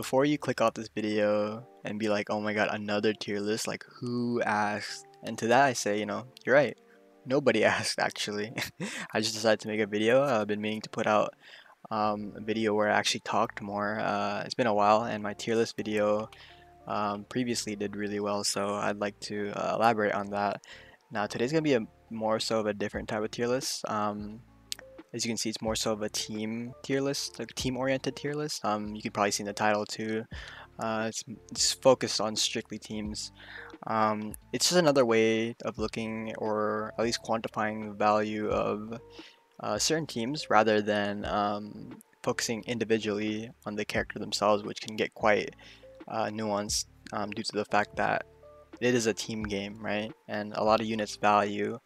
before you click off this video and be like, oh my god, another tier list, like who asked? And to that I say, you're right. Nobody asked actually. I just decided to make a video. I've been meaning to put out a video where I actually talked more. It's been a while, and my tier list video previously did really well, so I'd like to elaborate on that. Now today's gonna be a more so of a different type of tier list. As you can see, it's more so of a team tier list, like team-oriented tier list. You can probably see in the title too. It's focused on strictly teams. It's just another way of looking, or at least quantifying, the value of certain teams rather than focusing individually on the character themselves, which can get quite nuanced due to the fact that it is a team game, right? And a lot of units value,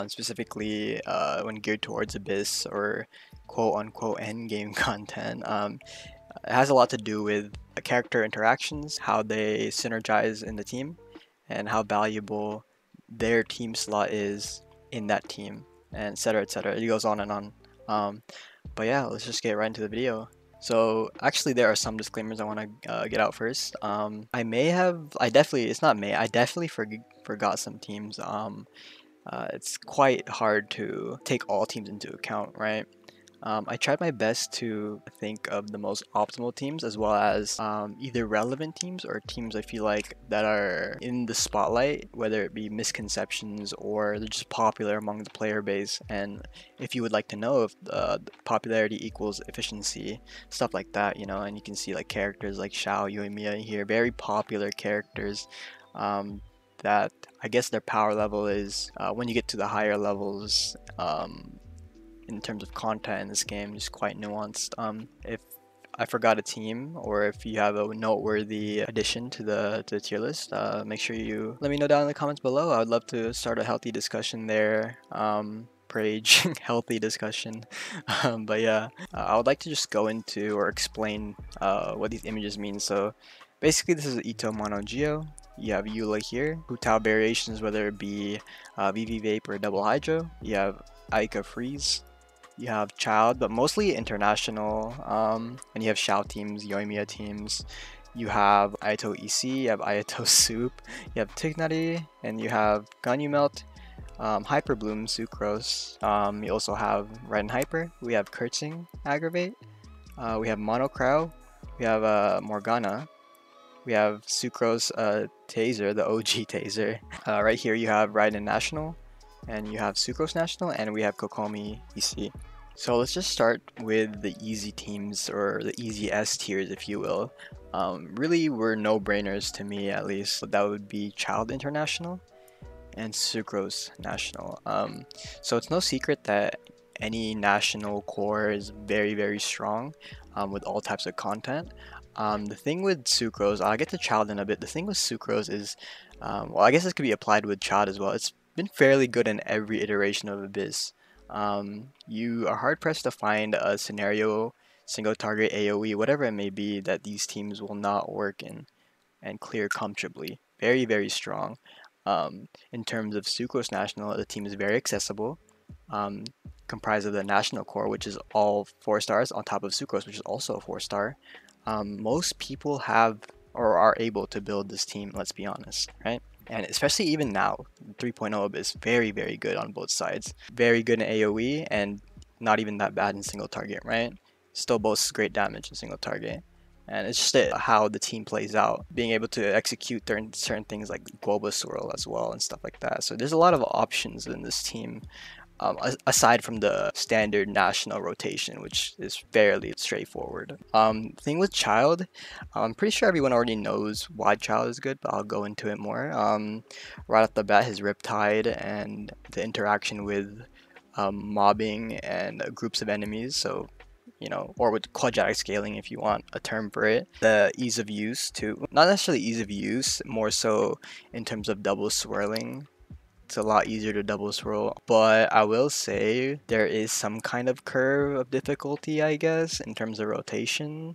specifically when geared towards Abyss or quote-unquote endgame content. It has a lot to do with character interactions, how they synergize in the team, and how valuable their team slot is in that team, and etc, etc. It goes on and on. But yeah, let's just get right into the video. So actually there are some disclaimers I want to get out first. I definitely forgot some teams. It's quite hard to take all teams into account, right? I tried my best to think of the most optimal teams, as well as either relevant teams or teams I feel like that are in the spotlight, whether it be misconceptions or they're just popular among the player base. And if you would like to know if popularity equals efficiency, stuff like that, and you can see like characters like Xiao, Yoimiya here, very popular characters. That I guess their power level is when you get to the higher levels, in terms of content in this game, is quite nuanced. If I forgot a team, or if you have a noteworthy addition to the tier list, make sure you let me know down in the comments below. I would love to start a healthy discussion there. Prage, healthy discussion. But yeah, I would like to just go into or explain what these images mean. So basically, this is Itto Mono Geo. You have Eula here, Hutao variations, whether it be VV Vape or Double Hydro. You have Ayaka Freeze. You have Child, but mostly international, and you have Xiao teams, Yoimiya teams. You have Ayato EC, you have Ayato Soup, you have Tighnari, and you have Ganyu Melt, Hyperbloom, Sucrose. You also have Raiden Hyper. We have Keqing Aggravate. We have Mono Cryo. We have Morgana. We have Sucrose Taser, the OG Taser. Right here you have Raiden National, and you have Sucrose National, and we have Kokomi EC. So let's just start with the easy teams, or the easy S tiers, if you will. Really were no-brainers to me, at least. That would be Child International and Sucrose National. So it's no secret that any national core is very, very strong with all types of content. The thing with Sucrose, I'll get to Child in a bit. The thing with Sucrose is, well, I guess this could be applied with Child as well. It's been fairly good in every iteration of Abyss. You are hard pressed to find a scenario, single target AoE, whatever it may be, that these teams will not work in and clear comfortably. Very, very strong. In terms of Sucrose National, the team is very accessible, comprised of the National Core, which is all 4 stars, on top of Sucrose, which is also a 4-star. Most people have or are able to build this team, let's be honest, right? And especially even now, 3.0 is very, very good on both sides. Very good in AoE and not even that bad in single target, right? Still boasts great damage in single target. And it's just how the team plays out, being able to execute certain things like Global Swirl as well and stuff like that. So there's a lot of options in this team, aside from the standard national rotation, which is fairly straightforward. Thing with Child, I'm pretty sure everyone already knows why Child is good, but I'll go into it more. Right off the bat, his Riptide and the interaction with mobbing and groups of enemies, so or with quadratic scaling if you want a term for it. The ease of use too, not necessarily ease of use, more so in terms of double swirling. It's a lot easier to double swirl, but I will say there is some kind of curve of difficulty, I guess, in terms of rotation.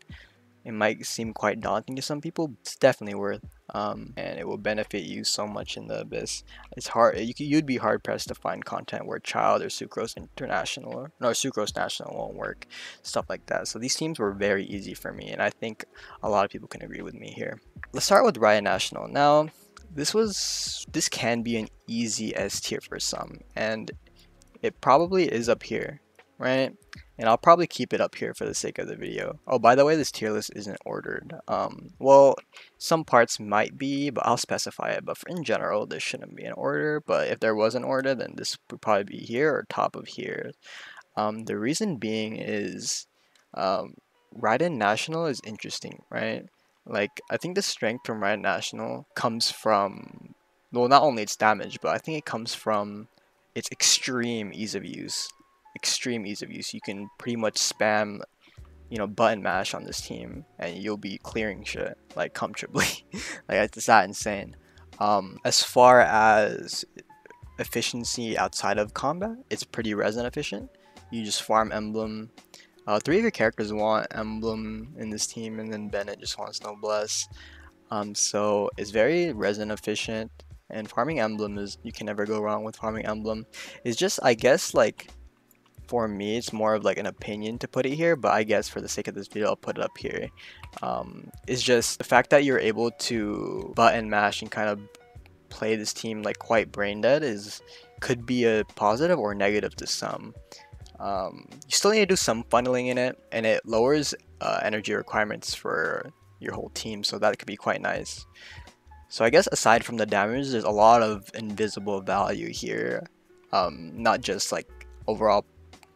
it might seem quite daunting to some people. It's definitely worth, and it will benefit you so much in the Abyss. It's hard. You'd be hard pressed to find content where Child or Sucrose International or no Sucrose National won't work, stuff like that. So these teams were very easy for me, and I think a lot of people can agree with me here. Let's start with Raiden National. Now, this can be an easy S tier for some, and it probably is up here, right? And I'll probably keep it up here for the sake of the video. Oh, by the way, this tier list isn't ordered. Well, some parts might be, but I'll specify it. But in general, this shouldn't be in order. But if there was an order, then this would probably be here or top of here. The reason being is, Raiden National is interesting, right? Like, I think the strength from Raiden National comes from, well, not only its damage, but I think it comes from its extreme ease of use. Extreme ease of use. You can pretty much spam, button mash on this team, and you'll be clearing shit like comfortably. Like, it's that insane. As far as efficiency outside of combat, it's pretty resin efficient. You just farm emblem. 3 of your characters want emblem in this team, and then Bennett just wants no bless. So it's very resin efficient, and farming emblem is, you can never go wrong with farming emblem. It's just, I guess, like, for me, it's more of like an opinion to put it here, but I guess for the sake of this video, I'll put it up here. It's just the fact that you're able to button mash and kind of play this team like quite brain dead could be a positive or negative to some. You still need to do some funneling in it, and it lowers energy requirements for your whole team, so that could be quite nice. So I guess aside from the damage, there's a lot of invisible value here, not just like overall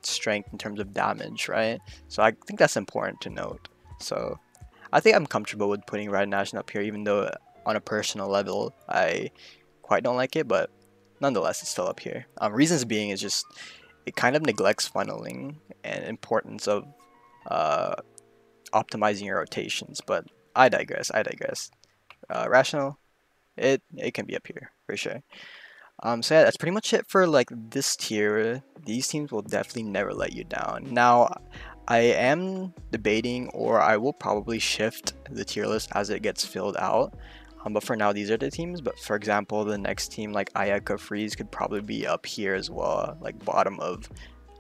strength in terms of damage, right? So I think that's important to note. So I think I'm comfortable with putting Raiden National up here, even though on a personal level I quite don't like it, but nonetheless it's still up here. Reasons being is just it kind of neglects funneling and importance of optimizing your rotations, but I digress. Rational, it can be up here for sure. So yeah, that's pretty much it for like this tier. These teams will definitely never let you down. Now, I am debating, or I will probably shift the tier list as it gets filled out. But for now, these are the teams. But for example, the next team like Ayaka Freeze could probably be up here as well, like bottom of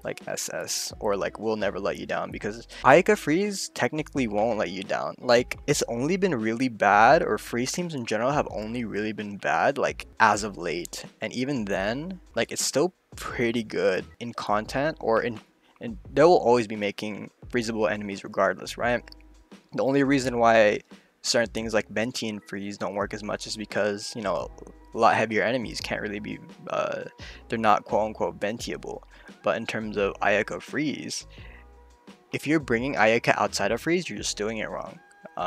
like SS, or like will never let you down, because Ayaka Freeze technically won't let you down. Like, it's only been really bad, or Freeze teams in general have only really been bad like as of late, and even then, like, it's still pretty good in content, and they will always be making freezable enemies regardless, right? The only reason why certain things like Venti and Freeze don't work as much is because, a lot heavier enemies can't really be, they're not quote-unquote Ventiable. But in terms of Ayaka Freeze, if you're bringing Ayaka outside of Freeze, you're just doing it wrong.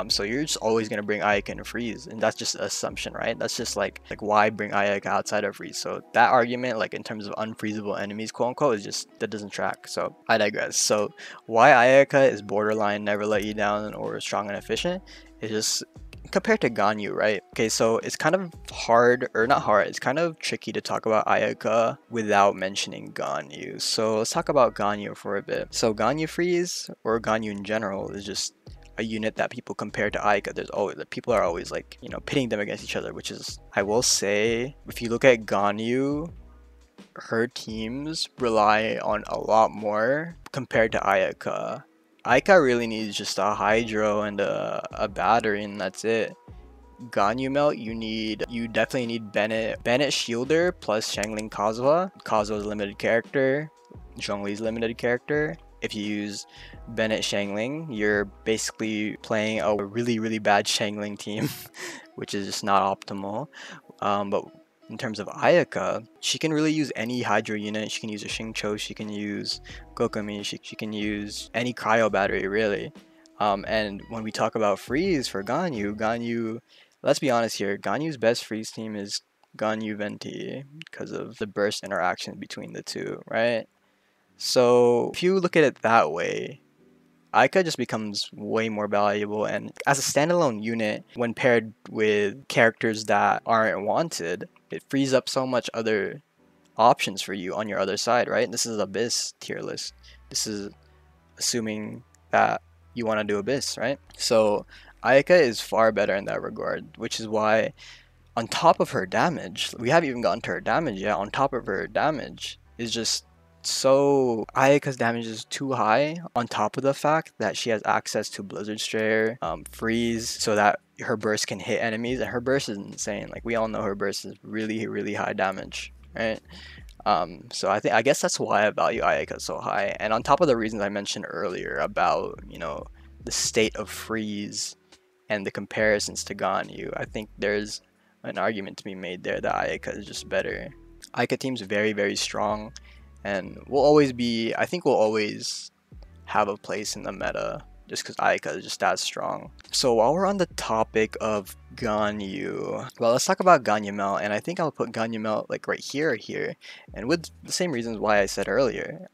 So you're just always going to bring Ayaka into Freeze, and that's just an assumption, right? That's just like why bring Ayaka outside of Freeze? So that argument, like in terms of unfreezable enemies, quote-unquote, is just, that doesn't track. So I digress. So why Ayaka is borderline never let you down or strong and efficient is just compared to Ganyu, right? Okay, so it's kind of hard, or not hard, it's kind of tricky to talk about Ayaka without mentioning Ganyu. So let's talk about Ganyu for a bit. So Ganyu Freeze, or Ganyu in general, is just a unit that people compare to Ayaka. People are always like, pitting them against each other, which is, I will say, if you look at Ganyu, her teams rely on a lot more compared to Ayaka. Ayaka really needs just a Hydro and a battery, and that's it. Ganyu Melt, you definitely need Bennett Shielder plus Xiangling Kazuha. Kazuha's limited character, Zhongli's limited character. If you use Bennett Xiangling, you're basically playing a really, really bad Xiangling team, which is just not optimal. But in terms of Ayaka, she can really use any Hydro unit. She can use a Xingqiu, she can use Kokomi, she can use any Cryo battery, really. And when we talk about Freeze for Ganyu, let's be honest here, Ganyu's best Freeze team is Ganyu Venti, because of the burst interaction between the two, right? So if you look at it that way, Ayaka just becomes way more valuable, and as a standalone unit, when paired with characters that aren't wanted, it frees up so much other options for you on your other side, right? This is Abyss tier list. This is assuming that you want to do Abyss, right? So Ayaka is far better in that regard, which is why on top of her damage, we haven't even gotten to her damage yet, on top of her damage is just so Ayaka's damage is too high, on top of the fact that she has access to Blizzard Strayer, freeze, so that her burst can hit enemies, and her burst is insane. Like, we all know her burst is really, really high damage, right? So I guess that's why I value Ayaka so high. And on top of the reasons I mentioned earlier about, you know, the state of freeze and the comparisons to Ganyu, I think there's an argument to be made there that Ayaka is just better. Ayaka team's very, very strong, and will always be, I think will always have a place in the meta just because Ayaka is just that strong. So while we're on the topic of Ganyu, well, let's talk about Ganyu Melt, and I think I'll put Ganyu Melt like right here or here, and with the same reasons why I said earlier.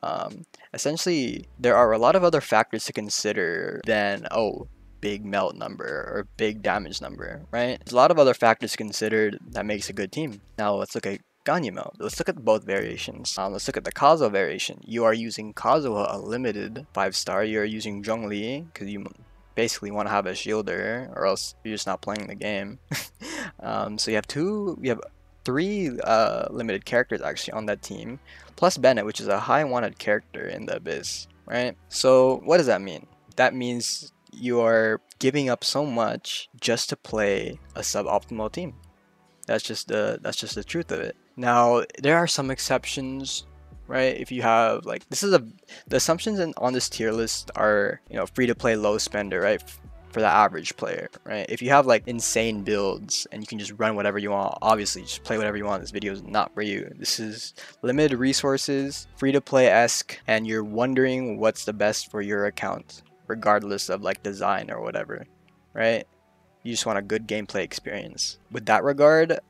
Essentially, there are a lot of other factors to consider than, oh, big melt number or big damage number, right? There's a lot of other factors considered that makes a good team. Now let's look at Ganyu Melt. Let's look at both variations. Let's look at the Kazuha variation. You are using Kazuha, a limited 5-star. You are using Zhongli because you basically want to have a shielder, or else you're just not playing the game. So you have three limited characters actually on that team, plus Bennett, which is a high wanted character in the Abyss, right? So what does that mean? That means you are giving up so much just to play a suboptimal team. That's just the truth of it. Now there are some exceptions, right? If you have like the assumptions on this tier list are, you know, free to play low spender, right? For the average player, right? If you have like insane builds and you can just run whatever you want, obviously just play whatever you want. This video is not for you. This is limited resources, free to play-esque, and you're wondering what's the best for your account, regardless of like design or whatever, right? You just want a good gameplay experience. With that regard,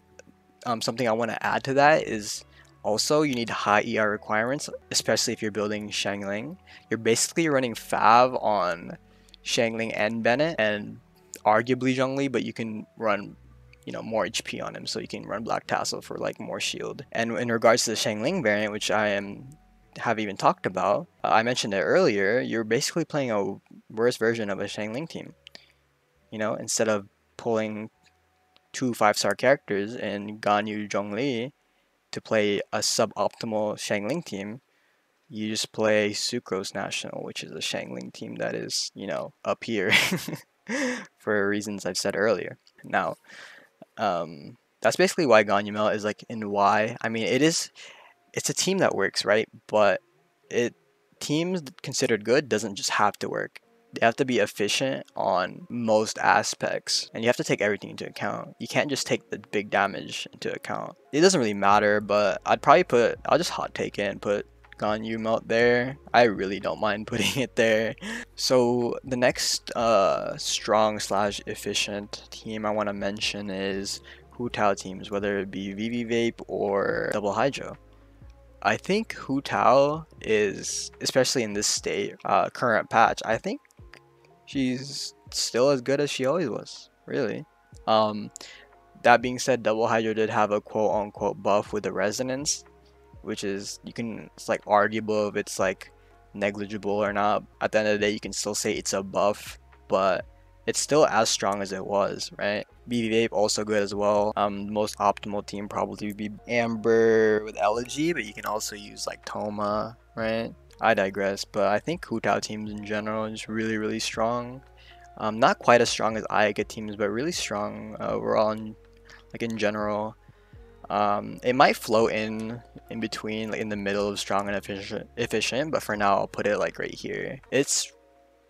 something I want to add to that is also you need high ER requirements, especially if you're building Xiangling. You're basically running Fav on Xiangling and Bennett, and arguably Zhongli, but you can run, you know, more HP on him, so you can run Black Tassel for like more shield. And in regards to the Xiangling variant, which have even talked about, I mentioned it earlier, you're basically playing a worse version of a Xiangling team. You know, instead of pulling 2 5-star characters in Ganyu Zhongli to play a suboptimal Xiangling team, you just play Sucrose National, which is a Xiangling team that is, you know, up here for reasons I've said earlier. Now, that's basically why Ganyu Melt is like in Y. I mean, it's a team that works, right? But teams considered good doesn't just have to work. They have to be efficient on most aspects, and you have to take everything into account. You can't just take the big damage into account. It doesn't really matter, but I'll just hot take it and put Ganyu Melt there. I really don't mind putting it there. So the next strong / efficient team I want to mention is Hu Tao teams, whether it be VV Vape or Double Hydro. I think Hu Tao is, especially in this state, current patch, I think she's still as good as she always was, really. That being said, Double Hydro did have a quote-unquote buff with the resonance, which is, it's like arguable if it's like negligible or not. At the end of the day, you can still say it's a buff, but it's still as strong as it was, right? BB Vape also good as well. Most optimal team probably would be Amber with Elegy, but you can also use like Toma, right? I digress, but I think Hu Tao teams in general are just really, really strong. Not quite as strong as Ayaka teams, but really strong overall, in general. It might float in between, like in the middle of strong and efficient, but for now I'll put it like right here. It's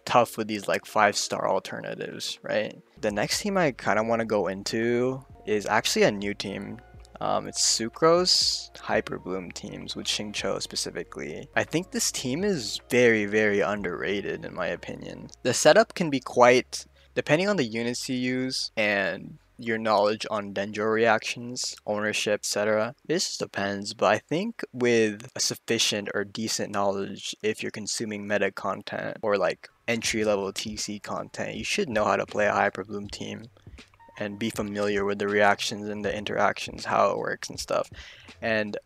tough with these like 5-star alternatives, right? The next team I kind of want to go into is actually a new team. It's Sucrose Hyperbloom teams with Xingqiu specifically. I think this team is very, very underrated in my opinion. The setup can be quite, depending on the units you use and your knowledge on Denjo reactions, ownership, etc. This just depends, but I think with a sufficient or decent knowledge, if you're consuming meta content or like entry-level TC content, you should know how to play a Hyperbloom team and be familiar with the reactions and the interactions, how it works and stuff. And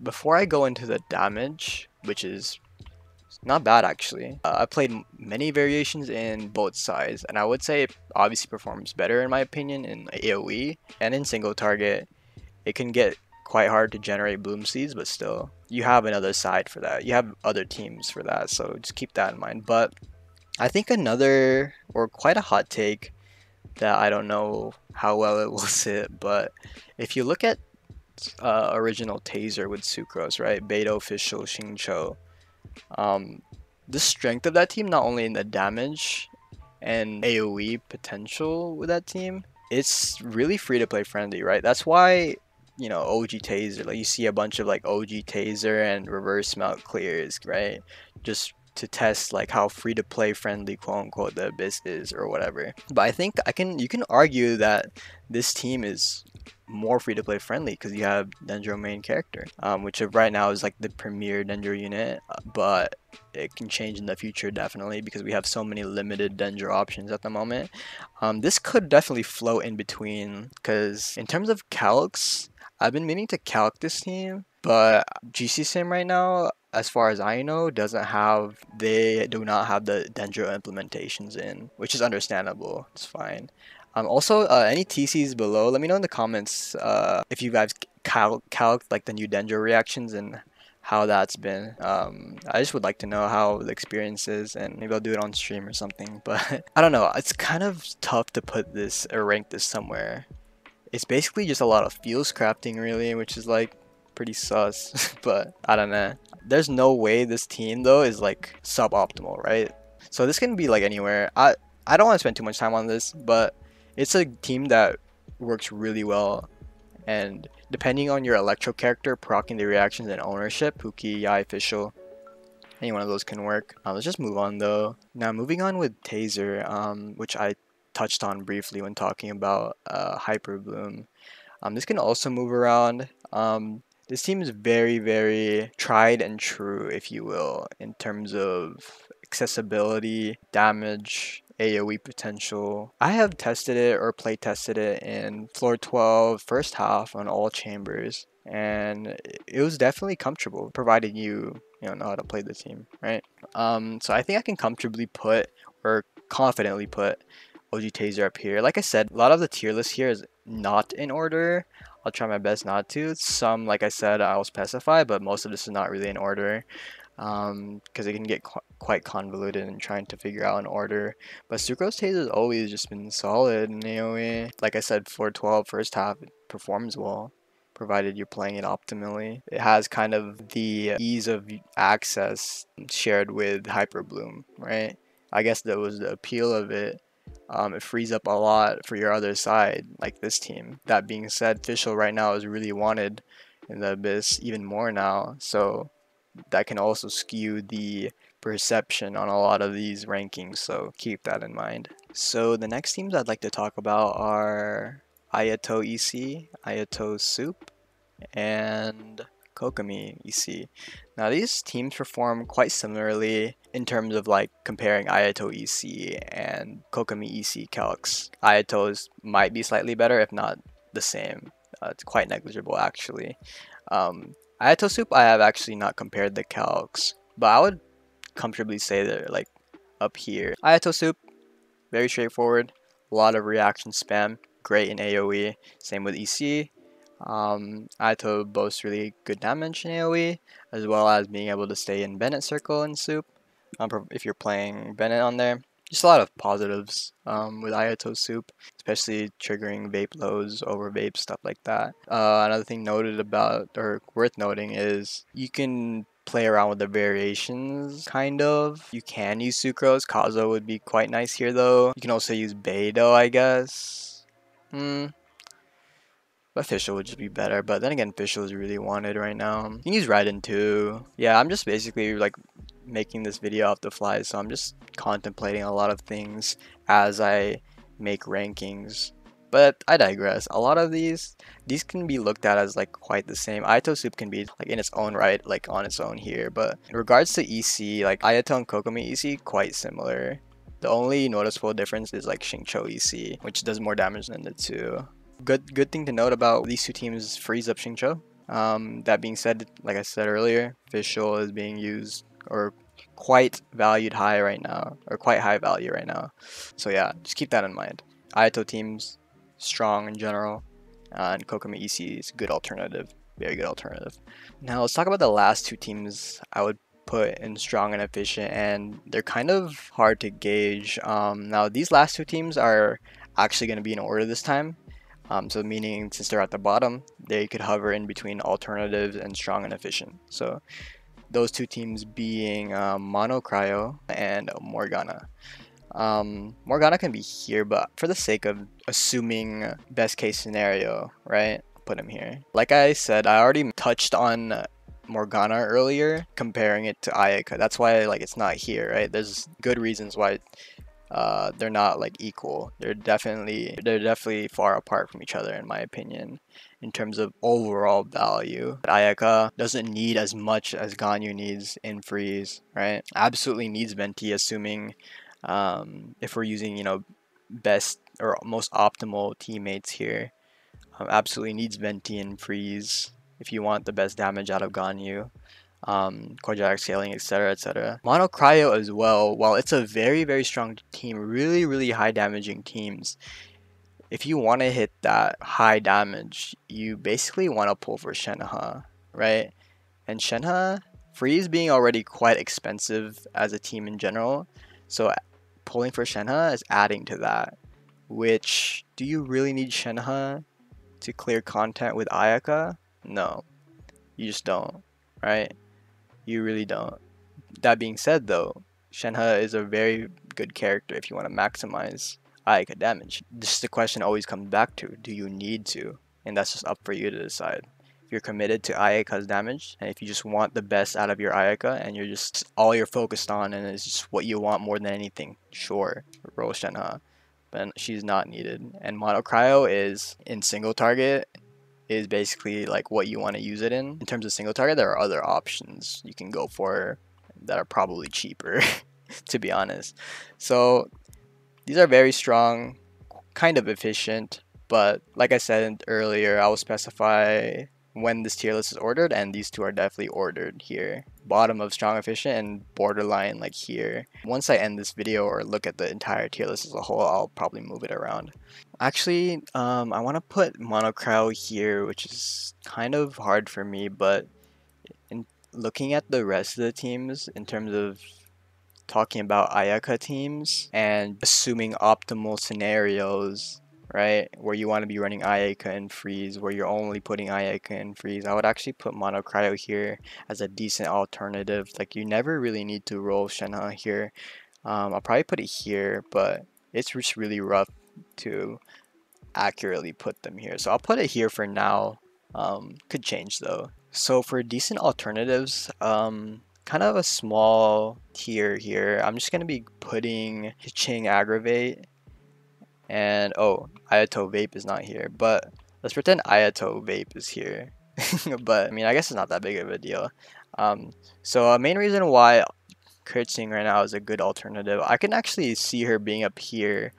before I go into the damage, which is not bad actually. I played many variations in both sides, and I would say it obviously performs better in my opinion in AoE and in single target. It can get quite hard to generate bloom seeds, but still, you have another side for that. You have other teams for that, so just keep that in mind. But I think another, or quite a hot take that I don't know how well it will sit, but if you look at original Taser with Sucrose, right? Beidou, Official, Xingqiu, um, the strength of that team, not only in the damage and AoE potential with that team, it's really free to play friendly, right? That's why, you know, OG Taser, like you see a bunch of like OG Taser and reverse melt clears, right? Just to test like how free to play friendly, quote unquote, the Abyss is or whatever. But I think you can argue that this team is more free to play friendly because you have Dendro main character, which right now is like the premier Dendro unit, but it can change in the future definitely because we have so many limited Dendro options at the moment. This could definitely float in between because in terms of calcs, I've been meaning to calc this team, but GC Sim right now, as far as I know, they do not have the Dendro implementations in, which is understandable. It's fine. Also, any TCs below, let me know in the comments if you guys calc like the new Dendro reactions and how that's been. I just would like to know how the experience is, and maybe I'll do it on stream or something. But I don't know. It's kind of tough to put this or rank this somewhere. It's basically just a lot of feels crafting, really, which is like pretty sus. But I don't know. There's no way this team though is like suboptimal, right? So this can be like anywhere. I don't want to spend too much time on this, but it's a team that works really well, and depending on your electro character, proccing the reactions and ownership, Pookie, Yai, Official, any one of those can work. Let's just move on though. Now moving on with Taser, which I touched on briefly when talking about Hyperbloom. This can also move around. This team is very, very tried and true, if you will, in terms of accessibility, damage, AoE potential. I have tested it or play tested it in floor 12 first half on all chambers, and it was definitely comfortable, provided you know how to play the team, right? So I think I can comfortably put or confidently put OG Taser up here. Like I said, a lot of the tier list here is not in order. I'll try my best not to. Some, like I said, I'll specify, but most of this is not really in order because it can get quite convoluted in trying to figure out an order. But Sucrose Taser has always just been solid in AoE. Like I said, floor 12 first half, it performs well, provided you're playing it optimally. It has kind of the ease of access shared with Hyperbloom, right? I guess that was the appeal of it. It frees up a lot for your other side, like this team. That being said, Fischl right now is really wanted in the Abyss even more now, so that can also skew the perception on a lot of these rankings, so keep that in mind. So the next teams I'd like to talk about are Ayato EC, Ayato Soup, and Kokomi EC. Now these teams perform quite similarly in terms of like comparing Ayato EC and Kokomi EC calcs. Ayato's might be slightly better, if not the same. It's quite negligible actually. Ayato Soup, I have actually not compared the calcs, but I would comfortably say they're like up here. Ayato Soup, very straightforward, a lot of reaction spam, great in AoE. Same with EC. Ayato boasts really good damage in AoE, as well as being able to stay in Bennett Circle in Soup, if you're playing Bennett on there. Just a lot of positives with Ayato Soup, especially triggering vape lows over vape, stuff like that. Another thing noted about, or worth noting, is you can play around with the variations, kind of. You can use Sucrose. Kazo would be quite nice here, though. You can also use Beidou, I guess. But Fischl would just be better, but then again, Fischl is really wanted right now. You can use Raiden too. Yeah, I'm just basically like making this video off the fly, so I'm just contemplating a lot of things as I make rankings. But I digress. A lot of these can be looked at as like quite the same. Ayato Soup can be like in its own right, like on its own here. But in regards to EC, like Ayato and Kokomi EC, quite similar. The only noticeable difference is like Xingqiu EC, which does more damage than the two. Good thing to note about these two teams frees up Xingqiu. That being said, like I said earlier, Fischl is being used, or quite valued high right now, or quite high value right now. So yeah, just keep that in mind. Ayato teams, strong in general, and Kokomi EC is a good alternative, very good alternative. Now let's talk about the last two teams I would put in strong and efficient, and they're kind of hard to gauge. Now these last two teams are actually going to be in order this time. So meaning since they're at the bottom, they could hover in between alternatives and strong and efficient. So those two teams being Mono Cryo and Morgana. Morgana can be here, but for the sake of assuming best case scenario, right? Put him here. Like I said, I already touched on Morgana earlier, comparing it to Ayaka. That's why like it's not here, right? There's good reasons why they're not like equal. They're definitely far apart from each other in my opinion in terms of overall value. Ayaka doesn't need as much as Ganyu needs in freeze, right? Absolutely needs Venti, assuming if we're using, you know, best or most optimal teammates here. Absolutely needs Venti in freeze if you want the best damage out of Ganyu. Quadratic scaling, etc, etc. Mono Cryo as well, while it's a very strong team, really high damaging teams, if you want to hit that high damage, you basically want to pull for Shenhe, right? And Shenhe, freeze being already quite expensive as a team in general, so pulling for Shenhe is adding to that. Which, do you really need Shenhe to clear content with Ayaka? No, you just don't, right? You really don't. That being said though, Shenhe is a very good character if you want to maximize Ayaka damage. Just the question always comes back to, do you need to? And that's just up for you to decide. If you're committed to Ayaka's damage, and if you just want the best out of your Ayaka, and you're just all you're focused on, and it's just what you want more than anything, sure, roll Shenhe. But she's not needed. And Mono Cryo is in single target, is basically like what you want to use it in. In terms of single target, there are other options you can go for that are probably cheaper, to be honest. So these are very strong, kind of efficient, but like I said earlier, I will specify when this tier list is ordered, and these two are definitely ordered here. Bottom of strong efficient and borderline like here. Once I end this video or look at the entire tier list as a whole, I'll probably move it around. Actually, I want to put Mono Cryo here, which is kind of hard for me, but in looking at the rest of the teams, in terms of talking about Ayaka teams and assuming optimal scenarios, right, where you want to be running Ayaka in freeze, where you're only putting Ayaka in freeze, I would actually put Mono Cryo here as a decent alternative. Like, you never really need to roll Shenhe here. I'll probably put it here, but it's just really rough to accurately put them here, so I'll put it here for now. Could change though. So for decent alternatives, kind of a small tier here, I'm just gonna be putting Keqing Aggravate, and oh, Ayato Vape is not here, but let's pretend Ayato Vape is here. But I mean, I guess it's not that big of a deal. So a main reason why Keqing right now is a good alternative, I can actually see her being up here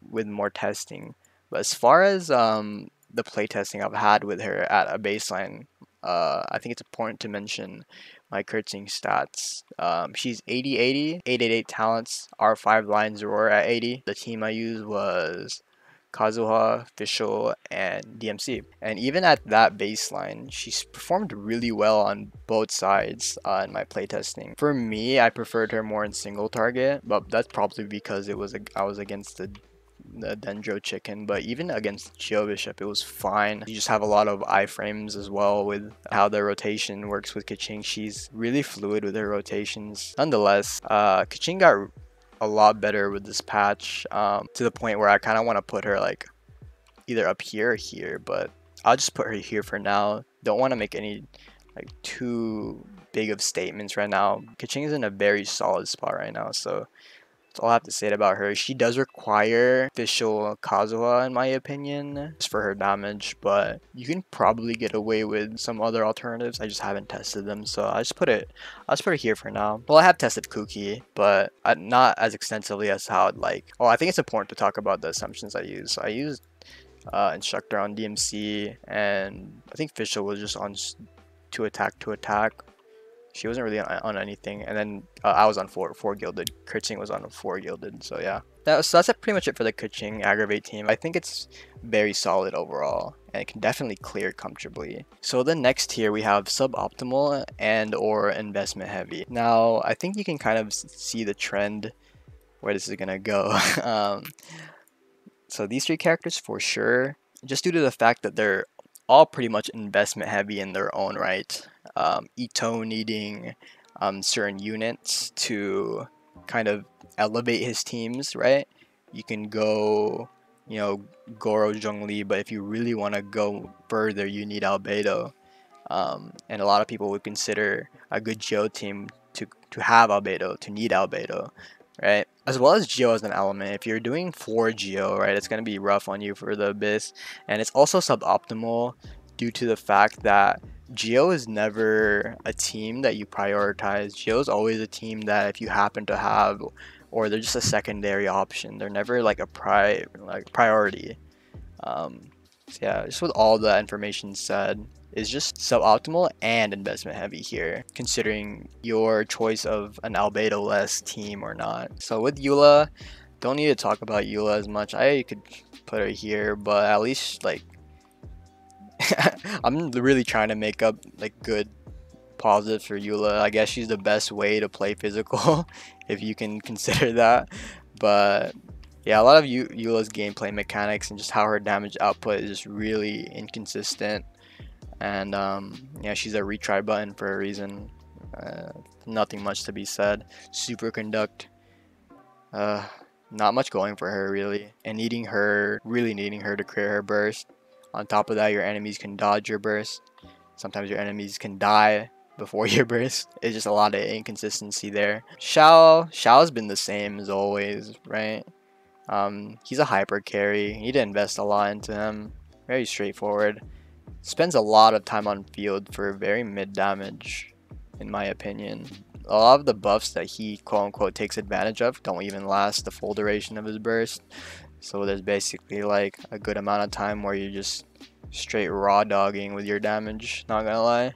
with more testing. But as far as the playtesting I've had with her at a baseline, I think it's important to mention my Keqing stats. She's 80-80, 888 talents, R5 lines roar at 80. The team I used was Kazuha, Fischl, and DMC. And even at that baseline, she's performed really well on both sides in my playtesting. For me, I preferred her more in single target, but that's probably because I was against the Dendro chicken, but even against Xiao Bishop it was fine. You just have a lot of iframes as well with how the rotation works with Keqing. She's really fluid with her rotations. Nonetheless, Keqing got a lot better with this patch, to the point where I kind of want to put her like either up here or here, but I'll just put her here for now. Don't want to make any like too big of statements right now. Keqing is in a very solid spot right now, so that's all I have to say about her. She does require Fischl Kazuha in my opinion, just for her damage, but you can probably get away with some other alternatives. I just haven't tested them, so I'll just put it here for now. Well, I have tested Kuki, but not as extensively as how I'd like. Oh, I think it's important to talk about the assumptions I use. So I used Instructor on DMC, and I think Fischl was just on to attack. She wasn't really on anything, and then I was on four gilded. Keqing was on 4 gilded, so yeah. So that's pretty much it for the Keqing aggravate team. I think it's very solid overall, and it can definitely clear comfortably. So the next tier we have suboptimal and or investment heavy. Now I think you can kind of see the trend where this is gonna go. So these 3 characters for sure, just due to the fact that they're all pretty much investment heavy in their own right. Itto needing certain units to kind of elevate his teams, right? You can go, you know, Goro Zhongli, but if you really want to go further, you need Albedo. And a lot of people would consider a good Xiao team to have Albedo, to need Albedo, right? As well as Xiao as an element. If you're doing 4 Xiao, right, it's going to be rough on you for the Abyss. And it's also suboptimal due to the fact that Xiao is never a team that you prioritize. Xiao is always a team that if you happen to have, or they're just a secondary option. They're never like a priority. So yeah, just with all the information said, is just suboptimal and investment heavy here, considering your choice of an Albedo-less team or not. So with Eula, don't need to talk about Eula as much. I could put her here, but at least like I'm really trying to make up like good positives for Eula. I guess she's the best way to play physical, if you can consider that. But yeah, a lot of Eula's gameplay mechanics and just how her damage output is just really inconsistent. And yeah, she's a retry button for a reason. Nothing much to be said. Super conduct, not much going for her really, and really needing her to clear her burst. On top of that, your enemies can dodge your burst. Sometimes your enemies can die before your burst. It's just a lot of inconsistency there. Xiao's been the same as always, right? He's a hyper carry. You need to invest a lot into him. Very straightforward. Spends a lot of time on field for very mid damage, in my opinion. A lot of the buffs that he quote-unquote takes advantage of don't even last the full duration of his burst. So there's basically like a good amount of time where you're just straight raw dogging with your damage, not gonna lie.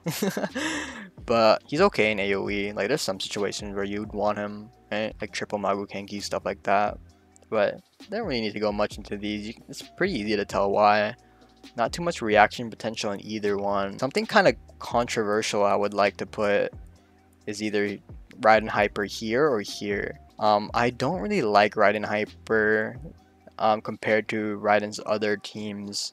But he's okay in AoE. Like there's some situations where you'd want him, right? Like triple Magu Kenki, stuff like that. But they don't really need to go much into these. It's pretty easy to tell why. Not too much reaction potential in either one. Something kind of controversial I would like to put is either Raiden Hyper here or here. I don't really like Raiden Hyper compared to Raiden's other teams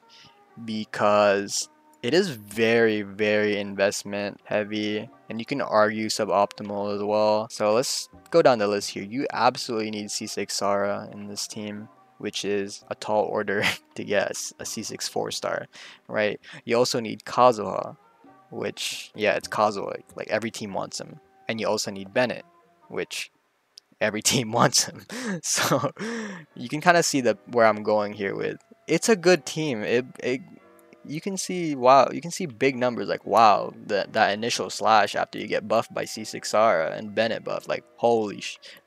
because it is very, very investment heavy, and you can argue suboptimal as well. So let's go down the list here. You absolutely need C6 Sara in this team, which is a tall order to get a C6 4-star, right? You also need Kazuha, which, yeah, it's Kazuha. Like every team wants him. And you also need Bennett, which every team wants him. So you can kind of see where I'm going here with. It's a good team. You can see, wow, you can see big numbers like, wow, that initial slash after you get buffed by C6 Sara and Bennett buff, like holy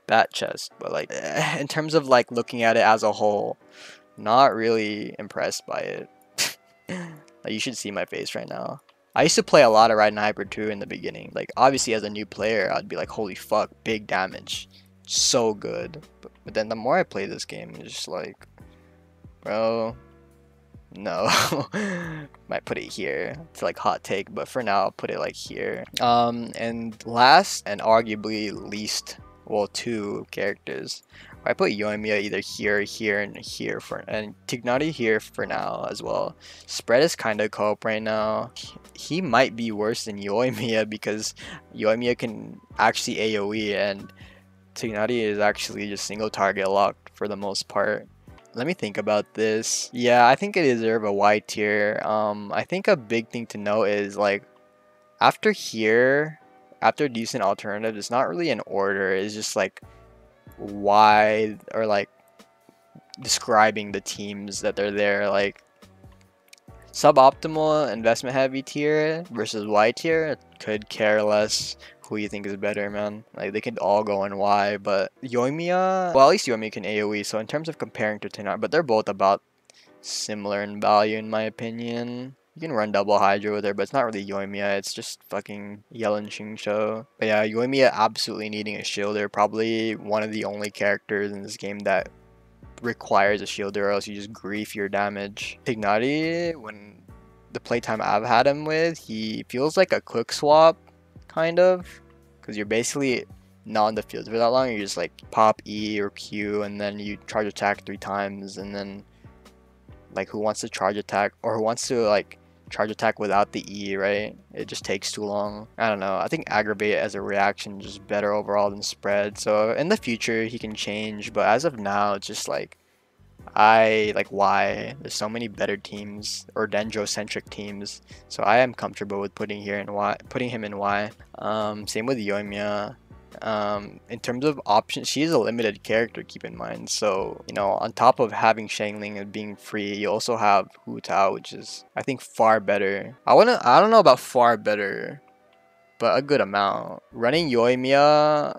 bat chest. But like in terms of like looking at it as a whole, not really impressed by it. Like, you should see my face right now. I used to play a lot of Raiden Hyper 2 in the beginning. Like obviously as a new player, I'd be like, holy fuck, big damage, so good. But then the more I play this game, it's just like, bro, no. Might put it here. It's like hot take, but for now I'll put it like here. And last and arguably least, well, 2 characters. I put Yoimiya either here, and here and Tighnari here for now as well. Spread is kind of cope right now. He might be worse than Yoimiya because Yoimiya can actually AoE and Tighnari is actually just single target locked for the most part. Let me think about this. Yeah, I think it deserve a Y tier. I think a big thing to note is like after decent alternatives, it's not really an order. It's just like why, or like describing the teams that they're there. Like suboptimal investment heavy tier versus Y tier, could care less who you think is better, man. Like they could all go in Y, but Yoimiya, well, at least Yoimiya can AoE, so in terms of comparing to Tighnari, but they're both about similar in value in my opinion. You can run double Hydra with her, but it's not really Yoimiya. It's just fucking Yellen Shingsho. But yeah, Yoimiya absolutely needing a shielder. Probably one of the only characters in this game that requires a shielder, or else you just grief your damage. Tighnari, when the playtime I've had him with, he feels like a quick swap, kind of. Because you're basically not in the field for that long. You just like pop E or Q, and then you charge attack 3 times, and then like who wants to charge attack, or who wants to like charge attack without the E, right? It just takes too long. I don't know. I think aggravate as a reaction is just better overall than spread. So in the future he can change, but as of now it's just like why? There's so many better teams or Dendro-centric teams, so I am comfortable with putting him in Y. Same with Yoimiya. In terms of options, she is a limited character, keep in mind. So, you know, on top of having Xiangling and being free, you also have Hu Tao, which is, I think, far better. I don't know about far better, but a good amount. Running Yoimiya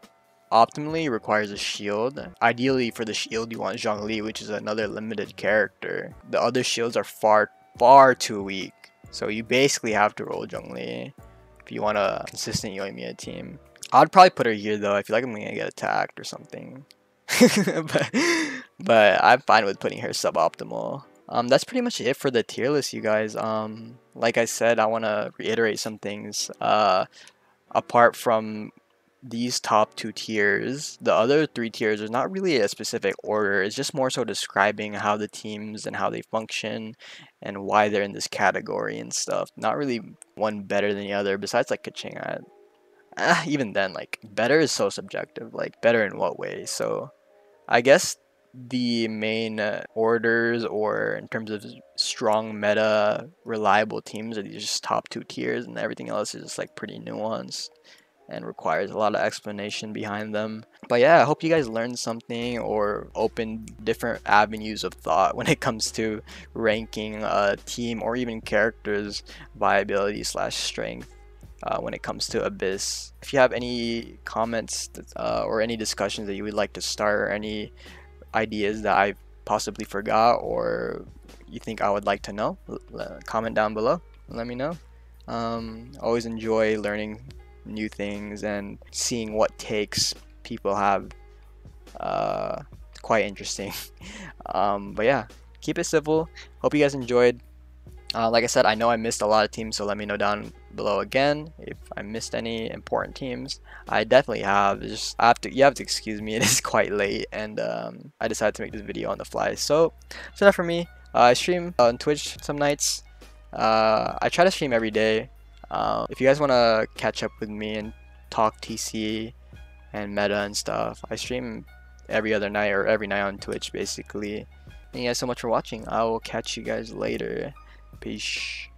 optimally requires a shield. Ideally, for the shield, you want Zhongli, which is another limited character. The other shields are far too weak. So you basically have to roll Zhongli if you want a consistent Yoimiya team. I'd probably put her here though. I feel like I'm gonna get attacked or something. but I'm fine with putting her suboptimal. That's pretty much it for the tier list, you guys. Like I said, I want to reiterate some things. Apart from these top 2 tiers, the other 3 tiers is not really a specific order. It's just more so describing how the teams and how they function and why they're in this category and stuff. Not really one better than the other, besides like Keqing. Even then, like, better is so subjective. Like, better in what way? So I guess the main orders, or in terms of strong meta reliable teams, are these just top 2 tiers, and everything else is just like pretty nuanced and requires a lot of explanation behind them. But yeah, I hope you guys learned something or opened different avenues of thought when it comes to ranking a team or even characters by ability / strength. When it comes to Abyss. If you have any comments or any discussions that you would like to start, or any ideas that I possibly forgot or you think I would like to know, comment down below and let me know. Always enjoy learning new things and seeing what takes people have. Quite interesting. But yeah, keep it civil. Hope you guys enjoyed. Like I said, I know I missed a lot of teams, so let me know down below again if I missed any important teams. I definitely have. You have to excuse me. It is quite late, and I decided to make this video on the fly. So that's enough for me. I stream on Twitch some nights. I try to stream every day. If you guys want to catch up with me and talk TC and meta and stuff, I stream every other night or every night on Twitch basically. Thank you guys so much for watching. I will catch you guys later. Peace.